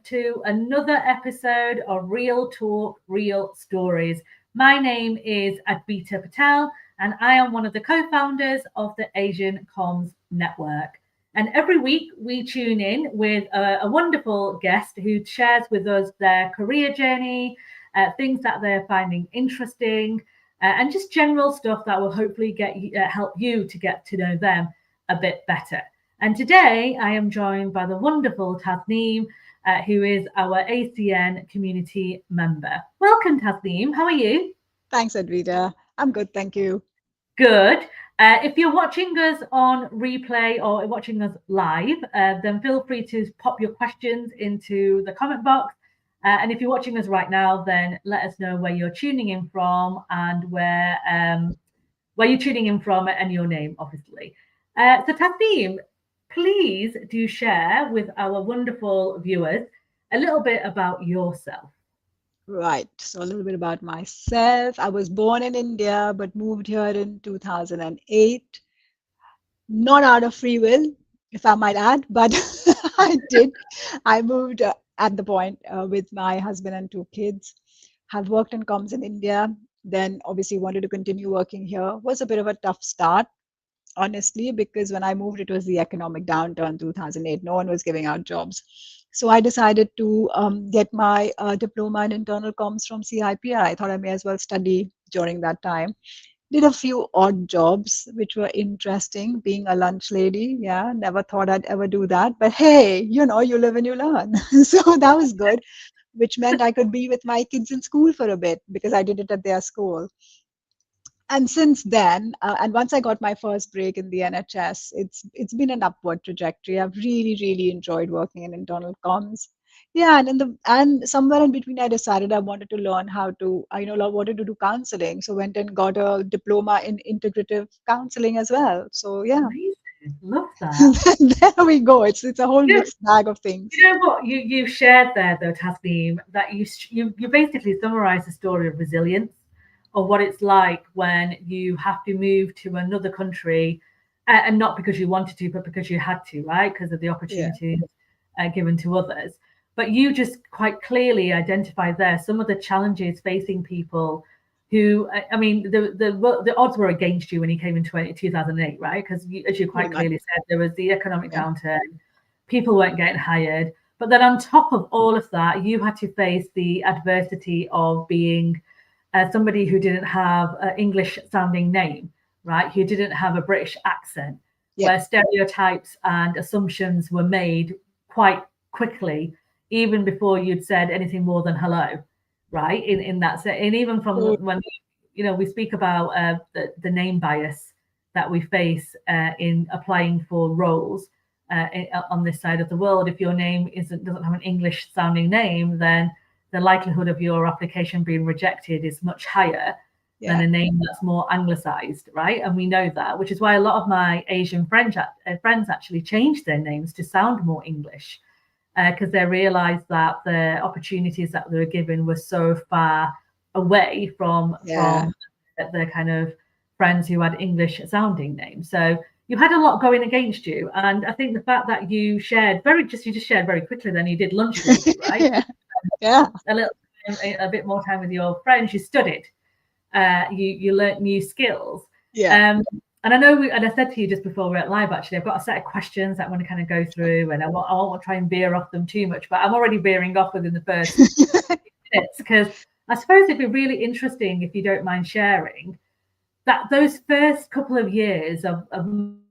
to another episode of Real Talk, Real Stories. My name is Advita Patel, and I am one of the co-founders of the Asian Comms Network. And every week we tune in with a wonderful guest who shares with us their career journey, things that they're finding interesting, and just general stuff that will hopefully help you to get to know them a bit better. And today I am joined by the wonderful Tasneem, who is our ACN community member. Welcome, Tasneem. How are you? Thanks, Advita. I'm good, thank you. Good. If you're watching us on replay or watching us live, then feel free to pop your questions into the comment box. And if you're watching us right now, then let us know where you're tuning in from and where you're tuning in from and your name, obviously. So Tasneem, please do share with our wonderful viewers a little bit about yourself. Right, so a little bit about myself. I was born in India, but moved here in 2008. Not out of free will, if I might add, but I did. I moved at the point with my husband and two kids. Have worked in comms in India, then obviously wanted to continue working here. Was a bit of a tough start, honestly, because when I moved, it was the economic downturn 2008. No one was giving out jobs. So I decided to get my diploma in internal comms from CIPI. I thought I may as well study during that time. Did a few odd jobs, which were interesting, being a lunch lady. Yeah, never thought I'd ever do that. But hey, you live and you learn. So that was good, which meant I could be with my kids in school for a bit because I did it at their school. And since then, and once I got my first break in the NHS, it's been an upward trajectory. I've really enjoyed working in internal comms. Yeah, and somewhere in between, I decided I wanted to learn how to, wanted to do counseling. So went and got a diploma in integrative counseling as well. So yeah, Amazing. Love that. there we go. It's a whole You know, mixed bag of things. you know what you shared there though, Tasneem, that you basically summarised the story of resilience, or what it's like when you have to move to another country, and not because you wanted to, but because you had to, right? Because of the Yeah, opportunities given to others. But you just quite clearly identified there some of the challenges facing people who, I mean, the odds were against you when you came in 2008, right? Because as you pretty quite much. clearly said, there was the economic Yeah, downturn, people weren't getting hired. But then on top of all of that, you had to face the adversity of being somebody who didn't have an English sounding name, right? Who didn't have a British accent, yeah, where stereotypes and assumptions were made quite quickly, even before you'd said anything more than hello, right? In that set, and even from so, when we speak about the name bias that we face in applying for roles on this side of the world. If your name doesn't have an English sounding name, then the likelihood of your application being rejected is much higher than yeah. a name that's more anglicized, right? And we know that, which is why a lot of my Asian friends actually changed their names to sound more English, because they realized that the opportunities that they were given were so far away from Yeah. their kind of friends who had English sounding names. So you had a lot going against you, and I think the fact that you just shared very quickly, then you did lunch lady, right? Yeah, yeah, A little a bit more time with your friends, you studied, you learnt new skills. yeah. um and I said to you just before we're at live, actually I've got a set of questions that I want to kind of go through, and I won't try and veer off them too much, but I'm already veering off within the first minutes, because I suppose it'd be really interesting if you don't mind sharing that those first couple of years of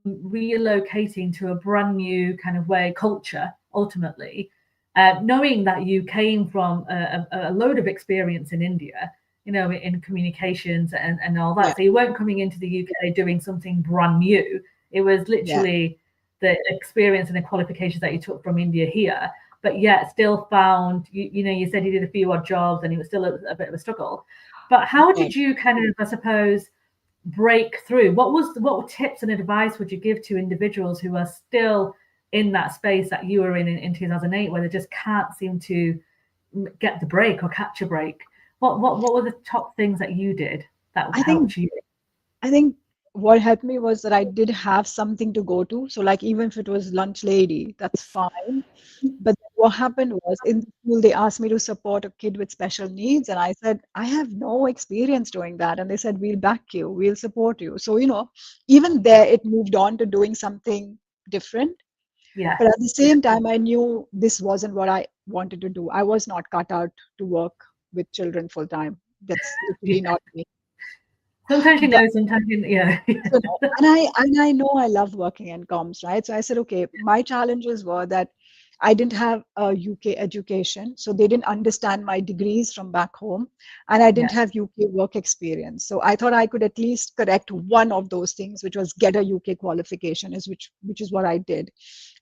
relocating to a brand new kind of way culture ultimately, knowing that you came from a load of experience in India, in communications and all Yeah, that. So you weren't coming into the UK doing something brand new. It was yeah. literally the experience and the qualifications that you took from India here, but yet still found, you said you did a few odd jobs and it was still a bit of a struggle. But how Yeah. did you kind of, I suppose, break through? What tips and advice would you give to individuals who are still in that space that you were in 2008, where they just can't seem to get the break or catch a break? What were the top things that you did that I think helped you? I think what helped me was that I did have something to go to. So, like, even if it was lunch lady, that's fine. But then what happened was in the school, they asked me to support a kid with special needs. And I said, I have no experience doing that. And they said, we'll back you, we'll support you. So, even there, it moved on to doing something different. Yeah. But at the same time, I knew this wasn't what I wanted to do. I was not cut out to work with children full time. That's literally Yeah. not me. Sometimes you But know, sometimes yeah. and I know I love working in comms, right? So I said, okay, my challenges were that I didn't have a UK education, so they didn't understand my degrees from back home, and I Yeah. didn't have UK work experience. So I thought I could at least correct one of those things, which was get a UK qualification, is which is what I did.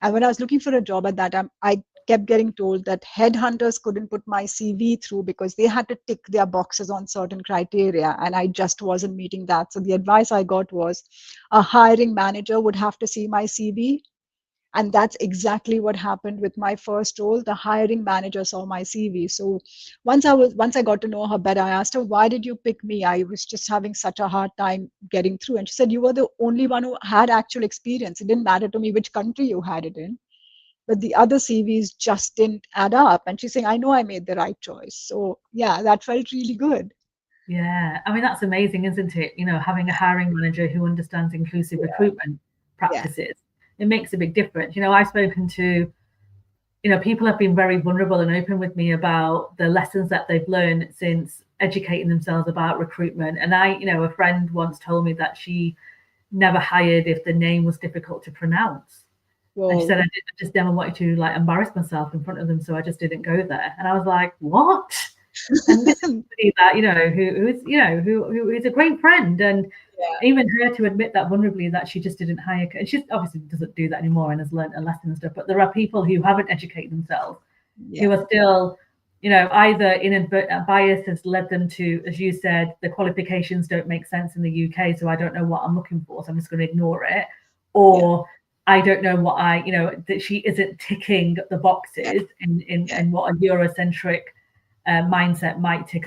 And when I was looking for a job at that time, I kept getting told that headhunters couldn't put my CV through because they had to tick their boxes on certain criteria, and I just wasn't meeting that. So the advice I got was a hiring manager would have to see my CV. And that's exactly what happened with my first role. The hiring manager saw my CV. So once I got to know her better, I asked her, why did you pick me? I was just having such a hard time getting through. And she said, you were the only one who had actual experience. It didn't matter to me which country you had it in, but the other CVs just didn't add up. And she's saying, I know I made the right choice. So yeah, that felt really good. Yeah. I mean, that's amazing, isn't it? Having a hiring manager who understands inclusive Yeah. recruitment Yeah. practices, it makes a big difference. I've spoken to, people have been very vulnerable and open with me about the lessons that they've learned since educating themselves about recruitment. And a friend once told me that she never hired if the name was difficult to pronounce. And she said, Whoa. I just never wanted to like embarrass myself in front of them, so I just didn't go there. And I was like, what? And this is somebody that who is who is a great friend, and Yeah. even her to admit that vulnerably that she just didn't hire, and she obviously doesn't do that anymore and has learned a lesson and stuff. But there are people who haven't educated themselves, Yeah. who are still, either inadvertent bias has led them to, as you said, the qualifications don't make sense in the UK, so I don't know what I'm looking for, so I'm just going to ignore it, Yeah. or I don't know what that she isn't ticking the Yeah. boxes Yeah. in what a Eurocentric mindset might tick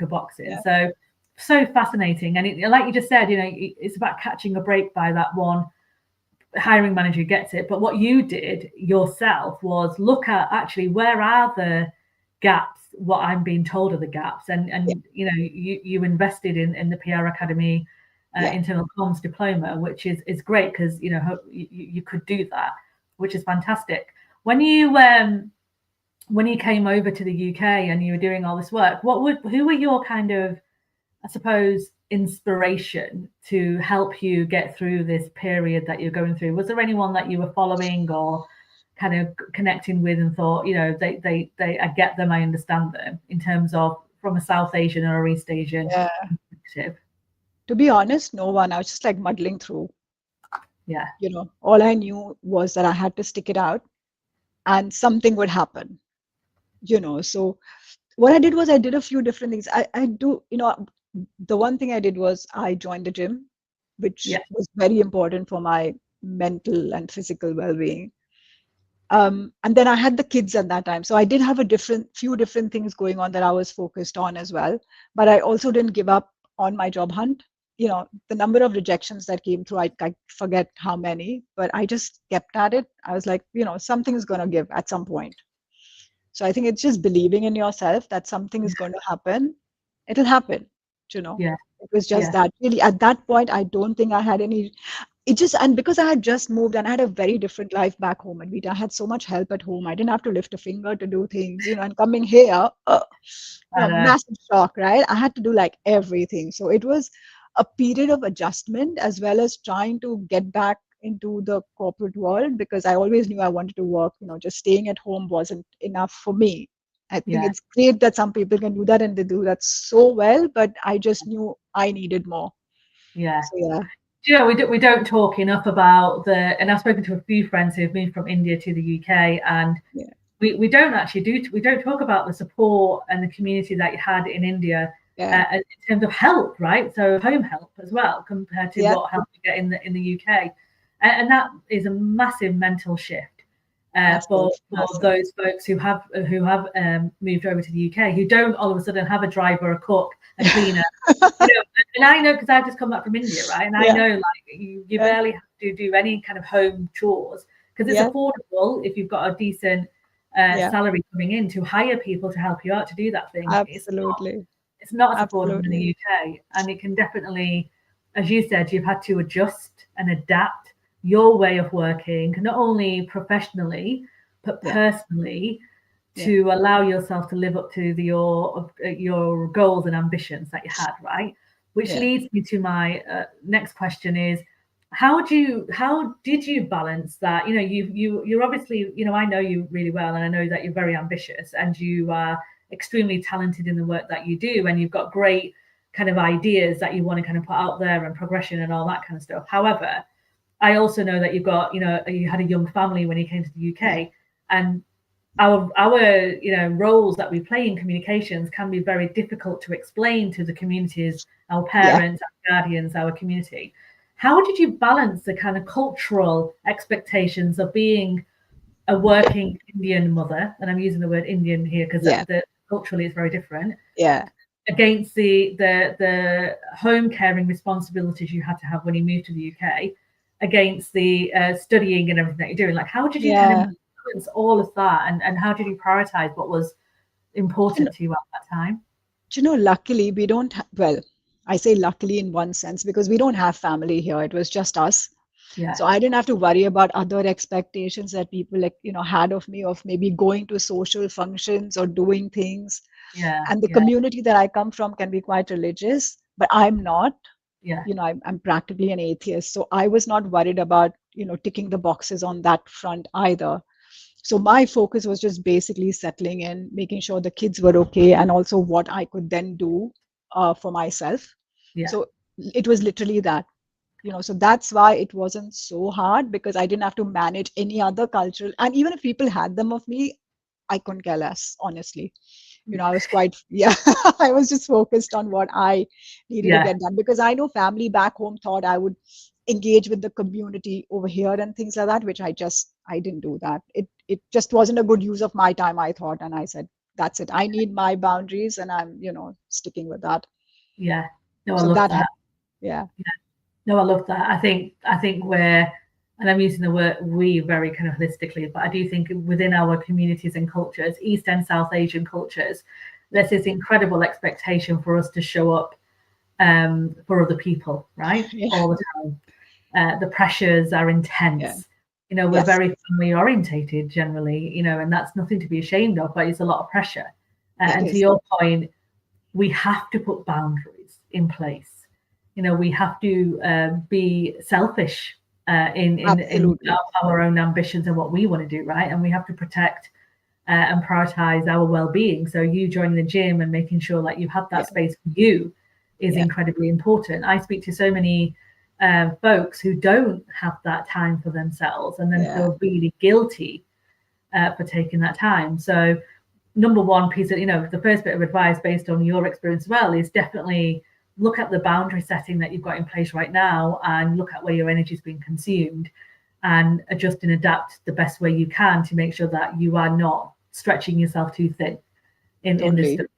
a box in. Yeah. So fascinating, and like you just said, it's about catching a break by that one hiring manager who gets it. But what you did yourself was look at actually where are the gaps, what I'm being told are the gaps, Yeah. and you invested in the PR Academy Yeah. internal comms diploma, which is great because you could do that, which is fantastic. When you came over to the UK and you were doing all this work, who were your kind of, I suppose, inspiration to help you get through this period that you're going through? Was there anyone that you were following or kind of connecting with and thought, they I get them, I understand them, in terms of from a South Asian or East Asian Yeah. perspective? To be honest, no one. I was just like muddling through. Yeah, All I knew was that I had to stick it out and something would happen. So what I did was I did a few different things. I do, the one thing I did was I joined the gym, which yeah, was very important for my mental and physical well-being. And then I had the kids at that time. So I did have few different things going on that I was focused on as well. But I also didn't give up on my job hunt. The number of rejections that came through, I forget how many, but I just kept at it. I was like, something is going to give at some point. So I think it's just believing in yourself that something is going to happen. It'll happen, you know. yeah, It was just yeah, that really at that point, I don't think I had any. And because I had just moved and I had a very different life back home, and I had so much help at home. I didn't have to lift a finger to do things, and coming here, and massive shock, right? I had to do like everything. So it was a period of adjustment as well as trying to get back into the corporate world because I always knew I wanted to work. Just staying at home wasn't enough for me. I think yeah, it's great that some people can do that and they do that so well, but I just knew I needed more. yeah. So yeah, We don't talk enough about and I've spoken to a few friends who've moved from India to the UK, and yeah, we don't talk about the support and the community that you had in India yeah, in terms of help, right? So home help as well compared to yeah, what help you get in the UK, and that is a massive mental shift massive, for massive. those folks who have moved over to the UK, who don't all of a sudden have a driver, a cook, a cleaner, And I know because I've just come back from India, right? And I Yeah, know like you yeah, barely have to do any kind of home chores because it's yeah, affordable if you've got a decent yeah. salary coming in to hire people to help you out to do that thing. Absolutely, It's not as affordable in the absolutely. UK, and it can definitely, as you said, you've had to adjust and adapt your way of working, not only professionally but Yeah, personally, yeah, to allow yourself to live up to your goals and ambitions that you had, right? Which yeah, leads me to my next question: is how did you balance that? You know, you're obviously, you know, I know you really well, and I know that you're very ambitious and you are extremely talented in the work that you do, and you've got great kind of ideas that you want to kind of put out there and progression and all that kind of stuff. However, I also know that you've got, you know, you had a young family when you came to the yeah, UK, and our you know roles that we play in communications can be very difficult to explain to the communities, our yeah. parents, our guardians, our community. How did you balance the kind of cultural expectations of being a working Indian mother, and I'm using the word Indian here because Yeah, the culturally it's very different, yeah, against the home caring responsibilities you had to have when you moved to the UK, against the studying and everything that you're doing? Like, how did you kind of yeah. balance all of that, and how did you prioritize what was You know, important to you at that time? luckily we don't well, I say luckily in one sense because we don't have family here. It was just us. Yeah, So I didn't have to worry about other expectations that people like, had of me, of maybe going to social functions or doing things. yeah, And the yeah, community that I come from can be quite religious, but I'm not. yeah, I'm practically an atheist. So I was not worried about, ticking the boxes on that front either. So my focus was just basically settling in, making sure the kids were okay, and also what I could then do for myself. yeah, So it was literally that. So that's why it wasn't so hard, because I didn't have to manage any other cultural, and even if people had them of me, I couldn't care less, honestly. I was quite, yeah, I was just focused on what I needed to yeah, get done, because I know family back home thought I would engage with the community over here and things like that, which I didn't do that. It just wasn't a good use of my time, I thought. And I said, that's it. I need my boundaries, and I'm, sticking with that. yeah. No, I So love that, that. yeah, No, I love that. I think we're, and I'm using the word we very kind of holistically, but I do think within our communities and cultures, East and South Asian cultures, there's this incredible expectation for us to show up for other people, right? yeah, All the time. The pressures are yeah, intense. You know, we're yes, very family orientated generally, you know, and that's nothing to be ashamed of, but it's a lot of pressure. it And to is. your point, we have to put boundaries in place. You know, we have to be selfish in Absolutely. our own ambitions and what we want to do, right? And we have to protect and prioritize our well-being. So you joining the gym and making sure that you have Yeah, that space for you is yeah, incredibly important. I speak to so many folks who don't have that time for themselves and then yeah, feel really guilty for taking that time. So number one piece of, you know, the first bit of advice based on your experience as well is definitely look at the boundary setting that you've got in place right now and look at where your energy is being consumed and adjust and adapt the best way you can to make sure that you are not stretching yourself too thin in this. totally.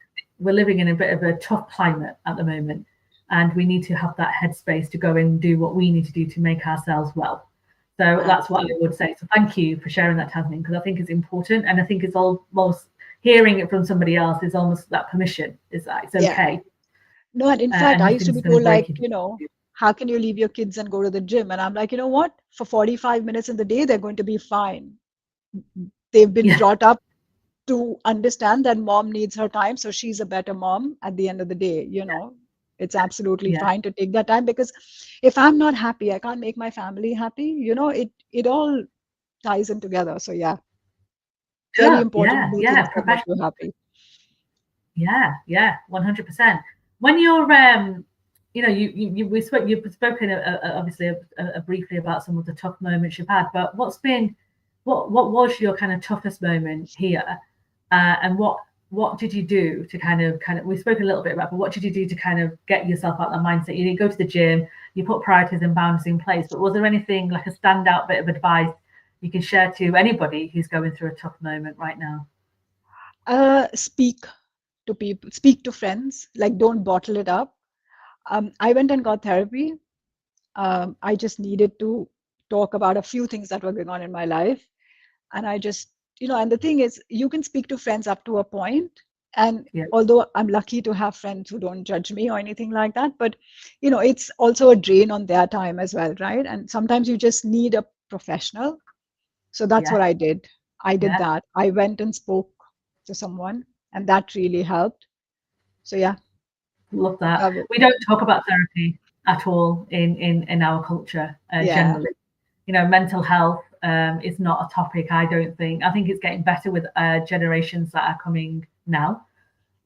We're living in a bit of a tough climate at the moment, and we need to have that headspace to go and do what we need to do to make ourselves well. So that's what I would Absolutely. say. So thank you for sharing that, Tasneem, because I think it's important, and I think it's almost hearing it from somebody else is almost that permission. Is that it's Yeah. okay, No, and in fact, and I used to be nothing's going to told, break like, you. how can you leave your kids and go to the gym? And I'm like, you know what? For 45 minutes in the day, they're going to be fine. They've been Yeah, brought up to understand that mom needs her time, so she's a better mom at the end of the day. It's absolutely yeah, fine to take that time, because if I'm not happy, I can't make my family happy. It all ties in together. So yeah, very sure, important to yeah, do yeah. things that make you Professional. happy. Yeah, 100%. When you're, you know, you've spoken obviously briefly about some of the tough moments you've had, but what was your kind of toughest moment here, and what did you do to kind of we spoke a little bit about, but what did you do to kind of get yourself out of that mindset? You didn't go to the gym, you put priorities and boundaries in place, but was there anything like a standout bit of advice you can share to anybody who's going through a tough moment right now? Speak to people, speak to friends, like don't bottle it up. I went and got therapy. I just needed to talk about a few things that were going on in my life. And I just, and the thing is, you can speak to friends up to a point. And Yeah. although I'm lucky to have friends who don't judge me or anything like that, but, it's also a drain on their time as well, right? And sometimes you just need a professional. So that's Yeah. what I did. I did Yeah. that. I went and spoke to someone, and that really helped. So yeah, Love that. that was, We don't talk about therapy at all in our culture yeah, generally. Mental health is not a topic. I don't think. I think it's getting better with generations that are coming now.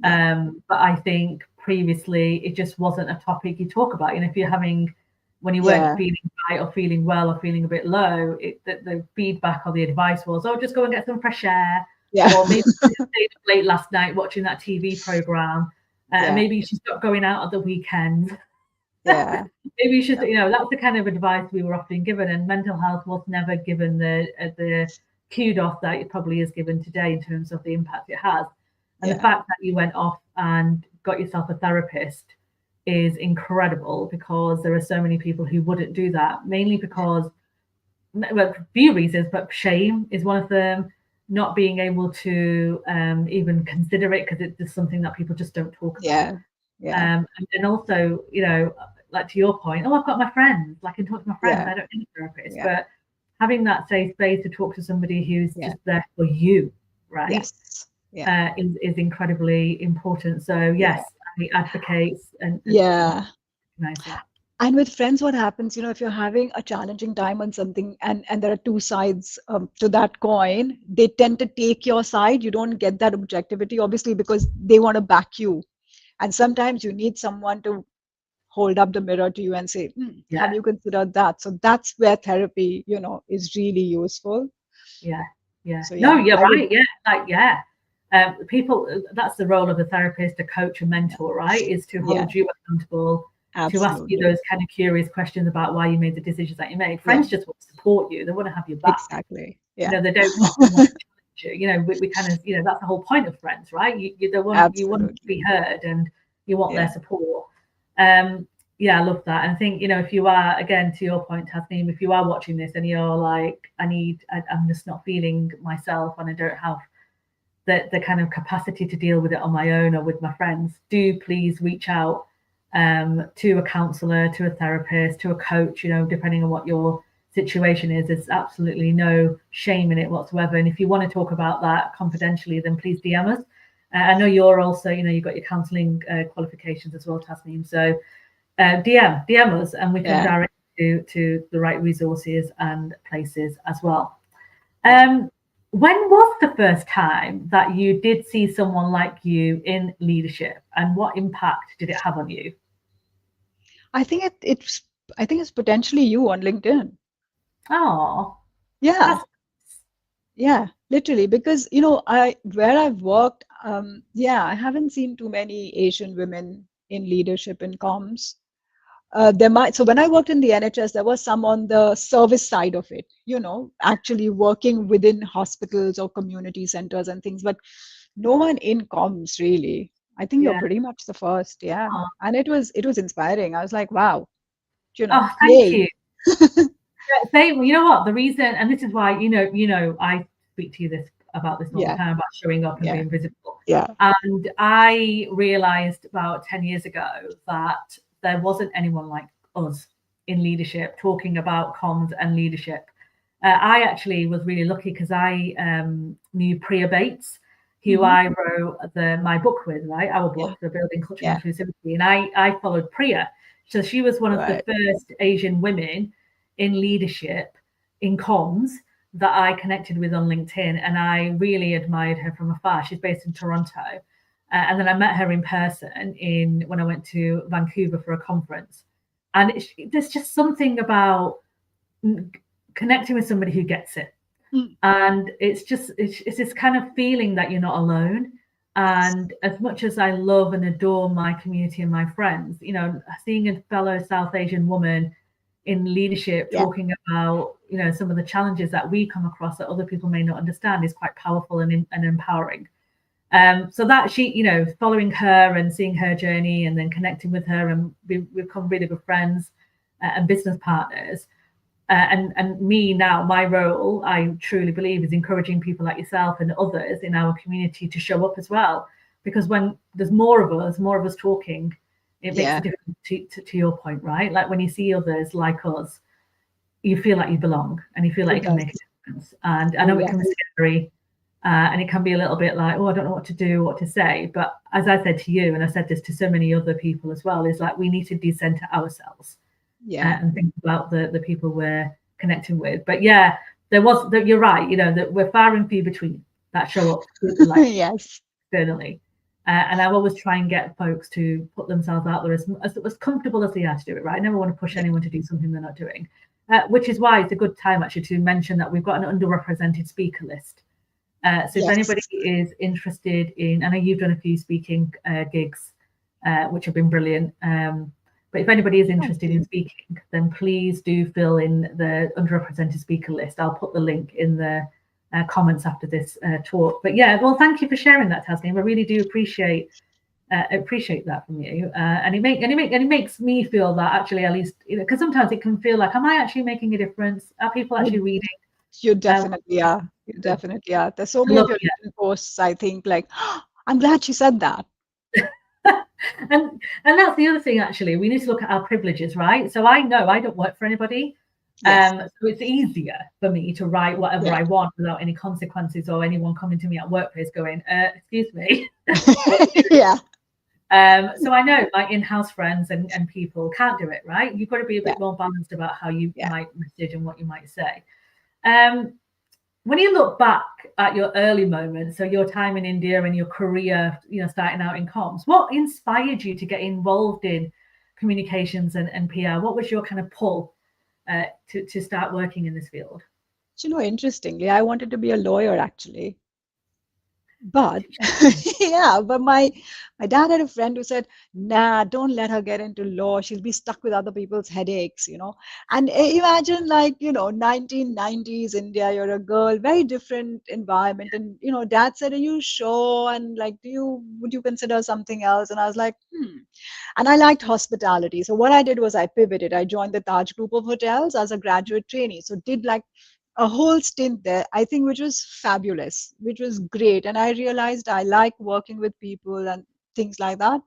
yeah, But I think previously it just wasn't a topic you talk about. If you're having, when you weren't yeah, feeling right or feeling well or feeling a bit low, the feedback or the advice was, oh, just go and get some fresh air, yeah, or maybe you stayed up late last night watching that TV program. yeah, Maybe you should stop going out at the weekends. yeah, Maybe you should, yeah, that's the kind of advice we were often given, and mental health was never given the kudos that it probably is given today in terms of the impact it has. And the yeah, fact that you went off and got yourself a therapist is incredible, because there are so many people who wouldn't do that, mainly because, well, a few reasons, but shame is one of them. Not being able to even consider it because it's just something that people just don't talk about. yeah, yeah, And also, like to your point, oh, I've got my friends. I can talk to my friends. yeah, I don't need a therapist. yeah, But having that safe space to talk to somebody who's yeah, just there for you, right, yes, yeah, is incredibly important. So yeah, yes, I advocate and yeah. recognize that. And with friends, what happens, if you're having a challenging time on something, and there are two sides to that coin, they tend to take your side. You don't get that objectivity, obviously, because they want to back you. And sometimes you need someone to hold up the mirror to you and say, have Yeah, you considered that? So that's where therapy, is really useful. yeah, yeah. So No, yeah, you're I would, right. Yeah, like yeah. People, that's the role of a therapist, a coach, a mentor, right? Is to yeah, hold you accountable, to ask you absolutely. those kind of curious questions about why you made the decisions that you made. Yeah, Friends just want to support you; they want to have your back. exactly. Yeah, They don't often want to challenge you. We kind of, that's the whole point of friends, right? You want to be absolutely. heard, and you want their Yeah, support. Um, yeah, I love that. And I think, if you are, again, to your point, Tasneem, if you are watching this and you're like, I'm just not feeling myself, and I don't have the kind of capacity to deal with it on my own or with my friends, do please reach out to a counselor, to a therapist, to a coach, depending on what your situation is. There's absolutely no shame in it whatsoever. And if you want to talk about that confidentially, then please DM us. I know you're also, you've got your counselling qualifications as well, Tasneem. So DM us, and we can yeah, direct you to the right resources and places as well. yeah. Um, when was the first time that you did see someone like you in leadership, and what impact did it have on you? I think I think it's potentially you on LinkedIn. Oh, Yeah, that's yeah, literally. Because, where I've worked, yeah, I haven't seen too many Asian women in leadership in comms. So when I worked in the NHS, there was some on the service side of it, actually working within hospitals or community centers and things, but no one in comms really. I think you're yeah. pretty much the first, yeah. Oh, And it was inspiring. I was like, wow, oh, thank yay. you. Yeah, same. You know what? The reason, and this is why, I speak to you about this all the Yeah, time, about showing up and yeah, being visible. yeah, And I realized about 10 years ago that there wasn't anyone like us in leadership talking about comms and leadership. I actually was really lucky because I knew Priya Bates, who hmm, I wrote my book with, right? Our yeah, book, The Building Cultural yeah, Inclusivity. And I followed Priya. So she was one of the right, first Asian women in leadership in comms that I connected with on LinkedIn. And I really admired her from afar. She's based in Toronto. And then I met her in person when I went to Vancouver for a conference. And there's just something about connecting with somebody who gets it, mm, and it's this kind of feeling that you're not alone. yes, And as much as I love and adore my community and my friends, seeing a fellow South Asian woman in leadership yeah, talking about some of the challenges that we come across that other people may not understand is quite powerful and empowering. So that she, you know, following her and seeing her journey and then connecting with her, and we've become really good friends and business partners. And me now, my role, I truly believe, is encouraging people like yourself and others in our community to show up as well. Because when there's more of us talking, it makes a difference to your point, right? Like when you see others like us, you feel like you belong and you feel like It you can make a does. difference. And I know it can be scary, and it can be a little bit like, oh, I don't know what to do, what to say. But as I said to you, and I said this to so many other people as well, is like we need to decenter ourselves Yeah. and think about the people we're connecting with. But yeah, there was that. You're right. You know that we're far and few between that show up like Yes. externally. And I always try and get folks to put themselves out there as comfortable as they are to do it. Right. I never want to push Yeah. anyone to do something they're not doing. Which is why it's a good time actually to mention that we've got an underrepresented speaker list. So if anybody Yes. is interested in, I know you've done a few speaking gigs, which have been brilliant. But if anybody is Thank interested in you. speaking, then please do fill in the underrepresented speaker list. I'll put the link in the comments after this talk. But yeah, well, thank you for sharing that, Tasneem. I really do appreciate that from you. And it makes me feel that actually, at least, you know, because sometimes it can feel like, am I actually making a difference? Are people actually You, reading? you definitely are. You definitely are. There's so I many of love your it. LinkedIn posts, I think, like, I'm glad she said that. And that's the other thing, actually. We need to look at our privileges, right? So I know I don't work for anybody. Yes. So it's easier for me to write whatever Yeah. I want without any consequences or anyone coming to me at workplace going, excuse me. Yeah. So I know my in-house friends and people can't do it, right? You've got to be a Yeah. bit more balanced about how you Yeah. might message and what you might say. Um, when you look back at your early moments, so your time in India and your career, you know, starting out in comms, what inspired you to get involved in communications and PR? What was your kind of pull to start working in this field? You know, interestingly, I wanted to be a lawyer actually. But yeah, but my dad had a friend who said, "Nah, don't let her get into law. She'll be stuck with other people's headaches, you know." And imagine, like, you know, 1990s India, you're a girl, very different environment. And you know, dad said, "Are you sure?" And like, would you consider something else? And I was like, hmm. And I liked hospitality. So what I did was I pivoted. I joined the Taj Group of hotels as a graduate trainee. So did like a whole stint there, I think, which was fabulous, which was great. And I realized I like working with people and things like that.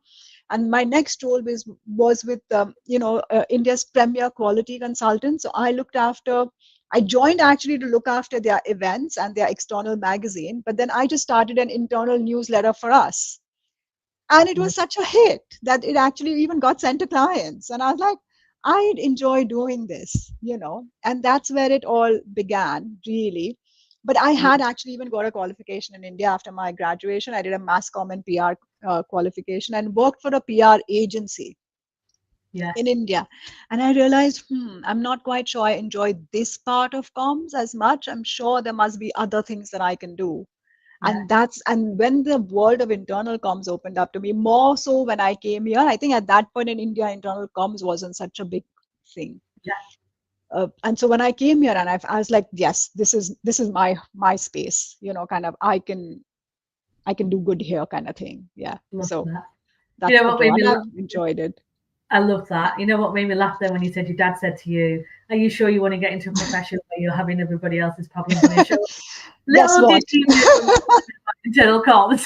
And my next role was with, India's premier quality consultant. So I joined actually to look after their events and their external magazine, but then I just started an internal newsletter for us. And it was such a hit that it actually even got sent to clients. And I was like, I enjoy doing this, you know, and that's where it all began, really. But I had actually even got a qualification in India after my graduation. I did a mass comm and PR qualification and worked for a PR agency Yeah, in India. And I realized, I'm not quite sure I enjoy this part of comms as much. I'm sure there must be other things that I can do. yeah, And when the world of internal comms opened up to me, more so when I came here, I think at that point in India, internal comms wasn't such a big thing. yeah. And so when I came here, and I was like, yes, this is my space, you know, kind of I can do good here, kind of thing. Yeah. Love So that. You that's know the what made draw, me and laugh? I've enjoyed it. I love that. You know what made me laugh then when you said your dad said to you, "Are you sure you want to get into a profession where you're having everybody else's problems on your shoulder?" Guess Little did what? you know internal comms,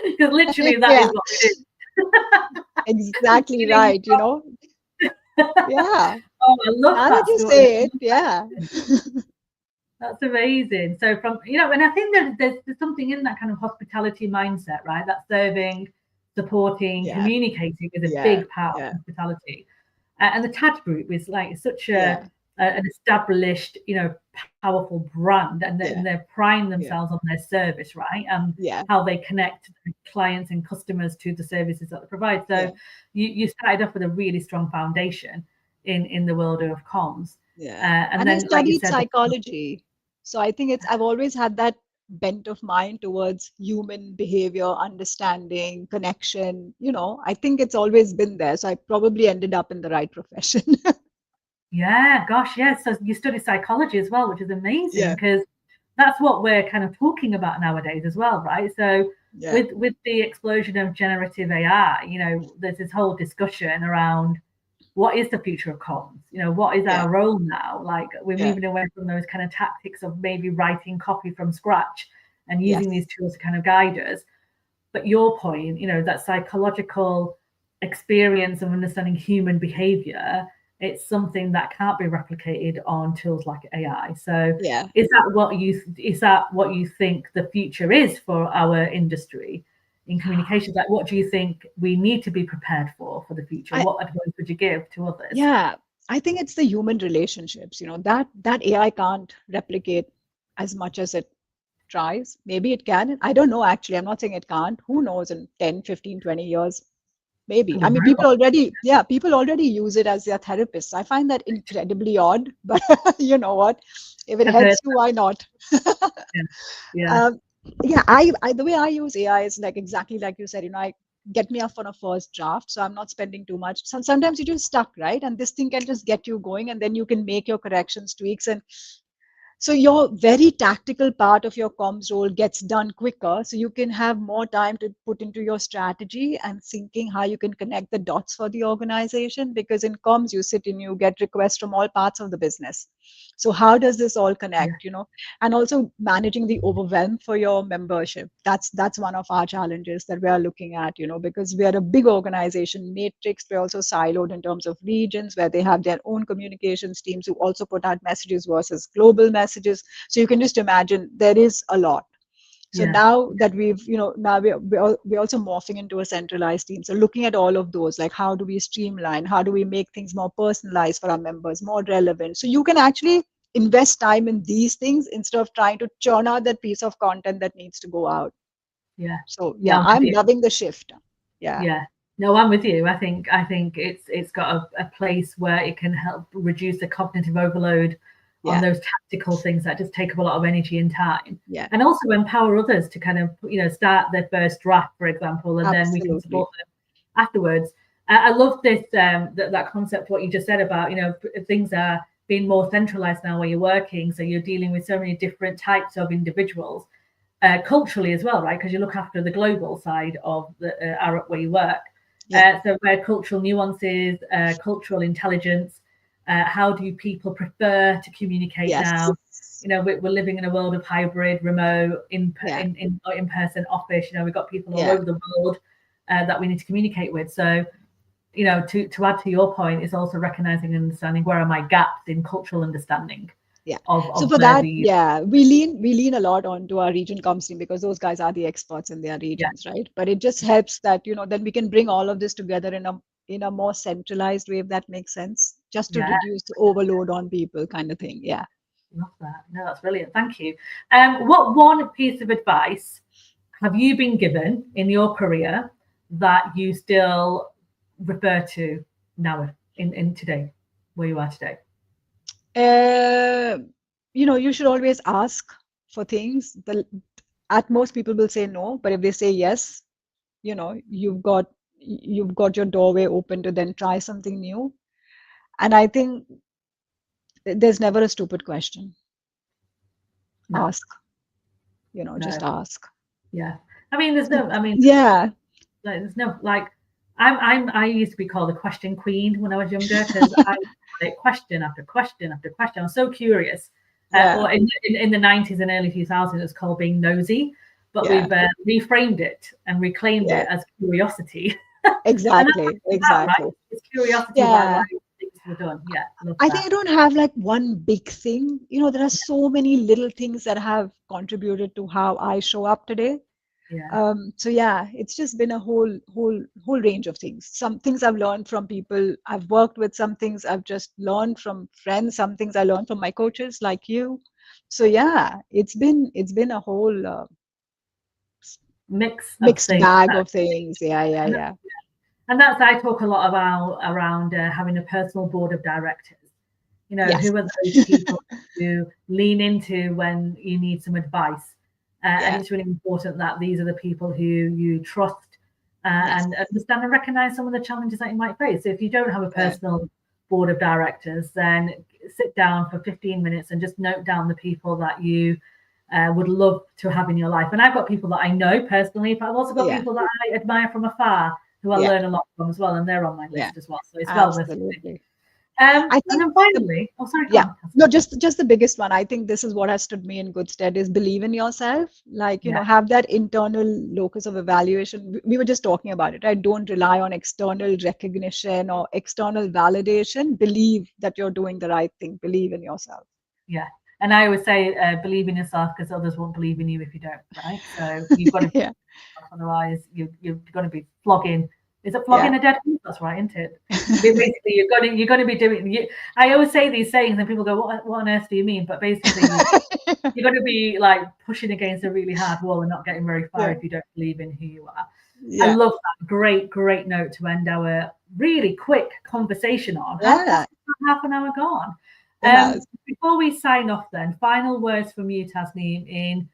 because literally that is Yeah, what we do. exactly Feeling right. You know. Yeah. oh, I love Now that that you story. say it, yeah. That's amazing. So from you know, and I think that there's something in that kind of hospitality mindset, right? That serving, supporting, Yeah. communicating is a Yeah. big part of Yeah. hospitality. And the Tad Group is like such Yeah. an established, you know, powerful brand, and Yeah. they're prying Yeah. themselves on their service, right? And Yeah. how they connect clients and customers to the services that they provide. So Yeah. you started off with a really strong foundation in the world of comms, Yeah. and And I then, like you studied said, psychology. So I think I've always had that bent of mind towards human behavior, understanding, connection. You know, I think it's always been there. So I probably ended up in the right profession. yeah, gosh, yes. So you study psychology as well, which is amazing Yeah. because that's what we're kind of talking about nowadays as well, right? So Yeah. with the explosion of generative AI, there's this whole discussion around what is the future of comms? What is Yeah. our role now? Like we're Yeah. moving away from those kind of tactics of maybe writing copy from scratch and Yes. using these tools to kind of guide us. But your point, that psychological experience of understanding human behavior, it's something that can't be replicated on tools like AI. So Yeah. is that what you think the future is for our industry in communications? Like what do you think we need to be prepared for the future? I, What advice would you give to others? yeah, I think it's the human relationships, that AI can't replicate as much as it tries. Maybe it can. I don't know, actually. I'm not saying it can't. Who knows in 10, 15, 20 years? Maybe. I Oh, mean, very well. people already use it as their therapists. I find that incredibly odd, but you know what? If it I've heard helps you, why not? that. Yeah. Um, yeah, I the way I use AI is like exactly like you said, I get me up on a first draft, so I'm not spending too much. Sometimes you're just stuck, right? And this thing can just get you going, and then you can make your corrections, tweaks, and so your very tactical part of your comms role gets done quicker. So you can have more time to put into your strategy and thinking how you can connect the dots for the organization. Because in comms, you sit and you get requests from all parts of the business. So how does this all Yeah. connect, And also managing the overwhelm for your membership. That's one of our challenges that we are looking at, because we are a big organization, matrix. We're also siloed in terms of regions where they have their own communications teams who also put out messages versus global messages. So you can just imagine there is a lot. So Yeah. now that now we're also morphing into a centralized team. So looking at all of those, like how do we streamline? How do we make things more personalized for our members, more relevant? So you can actually invest time in these things instead of trying to churn out that piece of content that needs to go out. Yeah. So Yeah. yeah, I'm with I'm you. loving the shift. Yeah. Yeah. No, I'm with you. I think it's got a place where it can help reduce the cognitive overload on Yeah. those tactical things that just take up a lot of energy and time, Yeah. and also empower others to kind of start their first draft, for example, and then we can Absolutely. support them afterwards. I love this that concept what you just said about things are being more centralized now where you're working, so you're dealing with so many different types of individuals. Culturally as well, right? Because you look after the global side of the Arup where you work. Yeah. So where cultural nuances, cultural intelligence, how do people prefer to communicate Yes. now? We're living in a world of hybrid, remote, Yeah. in person office. We've got people all Yeah. over the world that we need to communicate with. So to add to your point, is also recognizing and understanding where are my gaps in cultural understanding Yeah. So of for where that, the yeah, we lean a lot onto our region comms team because those guys are the experts in their yeah regions, right? But it just helps that, then we can bring all of this together in a more centralized way, if that makes sense, just to yeah. reduce the overload on people kind of thing. Yeah. Love that. No, that's brilliant. Thank you. What one piece of advice have you been given in your career that you still refer to now in today, where you are today? Uh, you should always ask for things. At most people will say no, but if they say yes, you've got your doorway open to then try something new. And I think there's never a stupid question. No, Ask, just no. ask. Yeah. I mean, there's So, no. I mean, yeah, there's no like. I used to be called a question queen when I was younger because I like question after question after question. I was so curious. yeah, Or in the 90s and early 2000s, it was called being nosy, but yeah, we've reframed it and reclaimed yeah, it as curiosity. And exactly, that's that, right? exactly. It's curiosity Yeah. why things were done. Yeah, love I think that. I don't have like one big thing. There are so many little things that have contributed to how I show up today. Yeah, So yeah, it's just been a whole range of things. Some things I've learned from people I've worked with, some things I've just learned from friends, some things I learned from my coaches like you. So yeah, it's been a whole mix of mixed things. bag of things. Yeah, yeah, And, yeah. and that's I talk a lot about around having a personal board of directors. Yes. Who are those people to lean into when you need some advice? And Yeah. it's really important that these are the people who you trust Yes. and understand and recognize some of the challenges that you might face. So if you don't have a Yeah. personal board of directors, then sit down for 15 minutes and just note down the people that you would love to have in your life. And I've got people that I know personally, but I've also got people that I admire from afar who I learn a lot from as well, and they're on my list as well. So it's well worth it. I And think then finally, no, just the biggest one. I think this is what has stood me in good stead is believe in yourself. Like, have that internal locus of evaluation. We were just talking about it, right? Don't rely on external recognition or external validation. Believe that you're doing the right thing. Believe in yourself. Yeah. And I always say, believe in yourself because others won't believe in you if you don't, right? So you've got to, otherwise you're going to be flogging. Is it flogging a dead horse? That's right, isn't it? Basically, you're going to be doing. I always say these sayings, and people go, "What on earth do you mean?" But basically, you're going to be like pushing against a really hard wall and not getting very far if you don't believe in who you are. I love that. Great note to end our really quick conversation on. Half an hour gone. Before we sign off, then, final words from you, Tasneem, in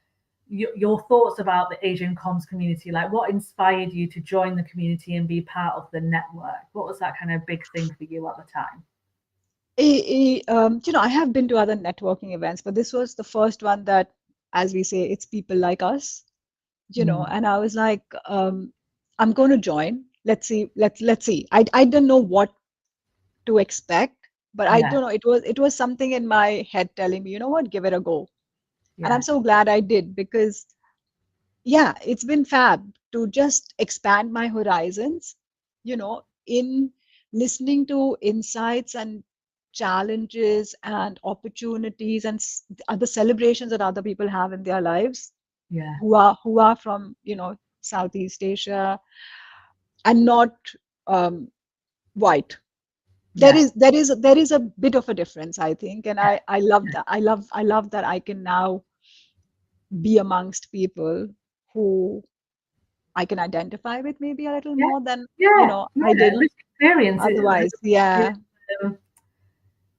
your thoughts about the Asian comms community. Like, what inspired you to join the community and be part of the network? What was that kind of big thing for you at the time? I have been to other networking events, but this was the first one that, as we say, it's people like us, and I was like, I'm going to join. Let's see. Let's see. I didn't know what to expect, but I don't know. It was something in my head telling me, you know what, give it a go. And I'm so glad I did because, it's been fab to just expand my horizons, in listening to insights and challenges and opportunities and other celebrations that other people have in their lives. Who are from, Southeast Asia and not white. There is a bit of a difference, I think, and I love that. I love that I can now be amongst people who I can identify with maybe a little more than I did experience otherwise. The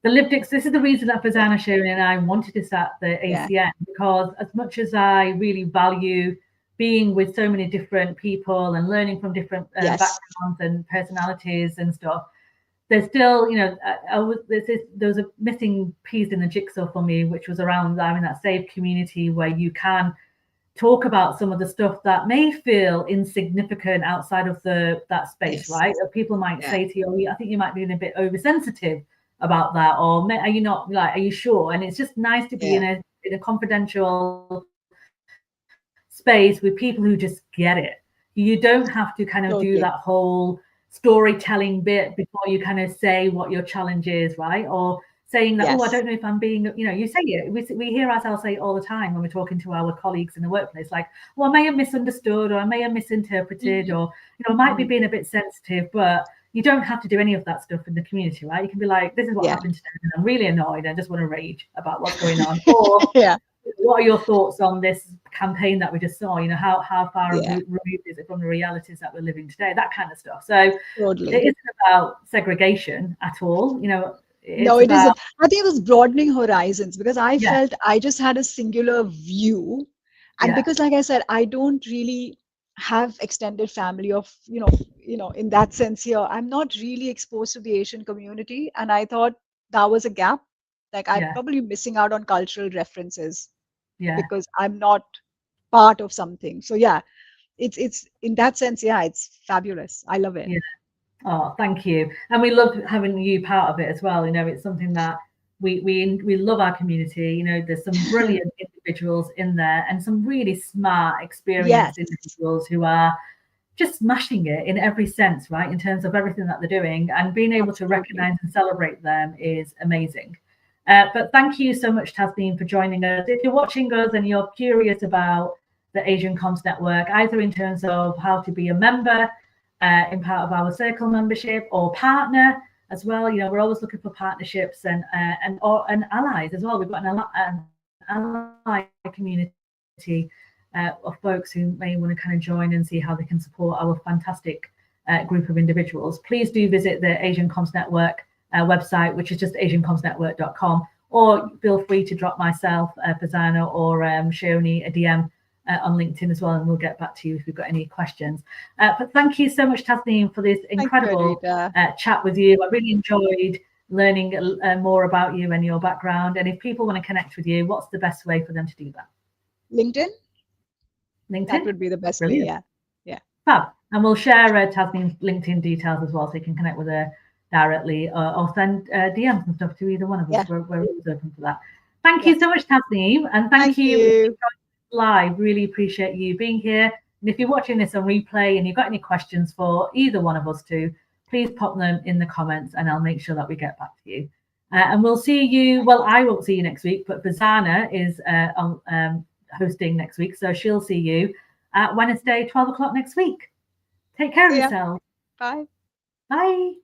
lived experience. This is the reason that Farzana, Shireen, and I wanted to start the ACN because as much as I really value being with so many different people and learning from different backgrounds and personalities and stuff, there's still, there was a missing piece in the jigsaw for me, which was around having that safe community where you can talk about some of the stuff that may feel insignificant outside of that space, right? Or people might say to you, I think you might be a bit oversensitive about that, or are you not, like, are you sure? And it's just nice to be in a confidential space with people who just get it. You don't have to kind of do that whole storytelling bit before you kind of say what your challenge is, right? Or saying that, I don't know if I'm being, you say it. We hear ourselves say it all the time when we're talking to our colleagues in the workplace, like, I may have misunderstood, or I may have misinterpreted, or, I might be being a bit sensitive, but you don't have to do any of that stuff in the community, right? You can be like, this is what happened today, and I'm really annoyed, I just want to rage about what's going on. Or what are your thoughts on this campaign that we just saw? How far removed is it from the realities that we're living today? That kind of stuff. So it isn't about segregation at all. No, it isn't. I think it was broadening horizons because I felt I just had a singular view. And because, like I said, I don't really have extended family of, in that sense here, I'm not really exposed to the Asian community. And I thought that was a gap. Like I'm probably missing out on cultural references because I'm not part of something. So it's in that sense, it's fabulous. I love it. Oh, thank you. And we love having you part of it as well. It's something that we love our community. There's some brilliant individuals in there and some really smart, experienced individuals who are just smashing it in every sense, right? In terms of everything that they're doing, and being able to recognize and celebrate them is amazing. But thank you so much, Tasneem, for joining us. If you're watching us and you're curious about the Asian Comms Network, either in terms of how to be a member in part of our circle membership or partner as well, we're always looking for partnerships and allies as well. We've got an ally community of folks who may want to kind of join and see how they can support our fantastic group of individuals. Please do visit the Asian Comms Network website, which is just asiancomsnetwork.com, or feel free to drop myself, Farzana, or Shoni a DM on LinkedIn as well, and we'll get back to you if you've got any questions. But thank you so much, Tasneem, for this incredible chat with you. I really enjoyed learning more about you and your background. And if people want to connect with you, what's the best way for them to do that? LinkedIn. LinkedIn? That would be the best way. Brilliant. Yeah. Yeah. Fab. And we'll share Tasneem's LinkedIn details as well, so you can connect with her directly or send DMs and stuff to either one of us. Yeah. We're always open for that. Thank Yes. you so much, Tasneem. And thank you. You. Live. Really appreciate you being here. And if you're watching this on replay and you've got any questions for either one of us two, please pop them in the comments and I'll make sure that we get back to you. And we'll see you. Well, I won't see you next week, but Fazana is hosting next week. So she'll see you at Wednesday, 12 o'clock next week. Take care of yourself. Bye. Bye.